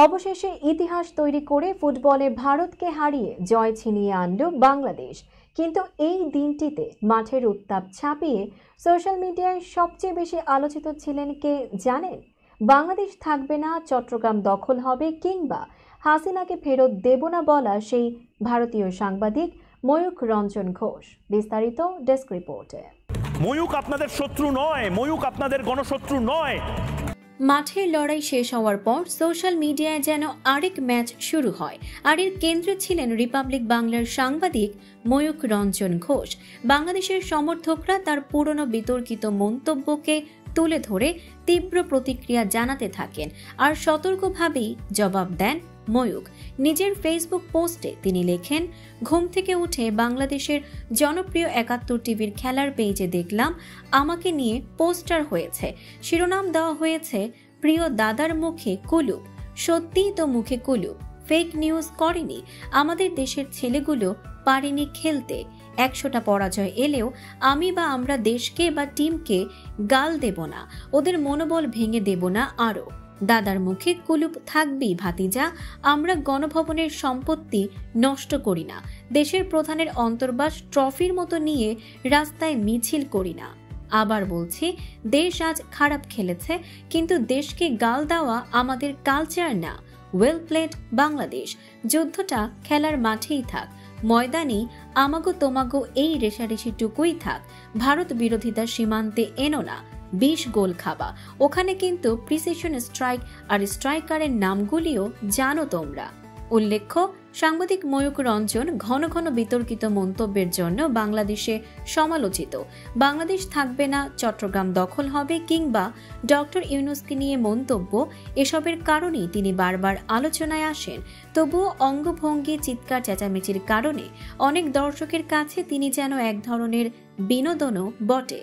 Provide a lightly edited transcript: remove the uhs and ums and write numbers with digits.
অবশেষে ইতিহাস তৈরি করে ফুটবলে ভারতকে হারিয়ে জয় ছিনিয়ে আনল বাংলাদেশ। কিন্তু এই দিনটিতে মাঠের উত্তাপ ছাপিয়ে সোশ্যাল মিডিয়ায় সবচেয়ে বেশি আলোচিত ছিলেন কে জানেন? বাংলাদেশ থাকবে না, চট্টগ্রাম দখল হবে, কিংবা হাসিনাকে ফেরত দেব না বলা সেই ভারতীয় সাংবাদিক ময়ূখ রঞ্জন ঘোষ। বিস্তারিত ডেস্ক রিপোর্টে। ময়ূখ আপনাদের শত্রু নয়, ময়ূখ আপনাদের গণশত্রু নয়। মাঠের লড়াই শেষ হওয়ার পর সোশ্যাল মিডিয়ায় যেন আরেক ম্যাচ শুরু হয়, আর এর কেন্দ্রে ছিলেন রিপাবলিক বাংলার সাংবাদিক ময়ূখ রঞ্জন ঘোষ। বাংলাদেশের সমর্থকরা তার পুরনো বিতর্কিত মন্তব্যকে তুলে ধরে তীব্র প্রতিক্রিয়া জানাতে থাকেন, আর সতর্কভাবেই জবাব দেন ময়ূখ। নিজের ফেসবুক পোস্টে তিনি লেখেন, ঘুম থেকে উঠে বাংলাদেশের জনপ্রিয় ৭১ টিভির খেলার পেজে দেখলাম আমাকে নিয়ে পোস্টার হয়েছে, শিরোনাম দেওয়া হয়েছে প্রিয় দাদার মুখে কুলুপ। সত্যিই তো মুখে কুলুপ, ফেক নিউজ করেনি। আমাদের দেশের ছেলেগুলো পারেনি খেলতে। ১০০টা পরাজয় এলেও আমি বা আমরা দেশকে বা টিমকে গাল দেব না, ওদের মনোবল ভেঙে দেব না। আরও দাদার মুখে কুলুপ থাকবেই ভাতিজা, আমরা গণভবনের সম্পত্তি নষ্ট করি না, দেশের প্রধানের অন্তর্বাস ট্রফির মতো নিয়ে রাস্তায় মিছিল করি না। আবার বলছি, দেশ আজ খারাপ খেলেছে, কিন্তু দেশকে গাল দেওয়া আমাদের কালচার না। Well played Bangladesh. যুদ্ধটা খেলার মাঠেই থাক, ময়দানে আমাগো তোমাগো এই রেশারেশিটুকুই থাক। ভারত বিরোধিতা সীমান্তে এনো না, ২০ গোল খাবা। ওখানে কিন্তু প্রিসিশন স্ট্রাইক আর স্ট্রাইকারের নামগুলিও জানো তোমরা। উল্লেখ্য, সাংবাদিক ময়ূখ রঞ্জন ঘন ঘন বিতর্কিত মন্তব্যের জন্য বাংলাদেশে সমালোচিত। বাংলাদেশ থাকবে না, চট্টগ্রাম দখল হবে, কিংবা ডক্টর ইউনূসকে নিয়ে মন্তব্য, এসবের কারণেই তিনি বারবার আলোচনায় আসেন। তবুও অঙ্গভঙ্গি, চিৎকার চেঁচামেচির কারণে অনেক দর্শকের কাছে তিনি যেন এক ধরনের বিনোদনও বটে।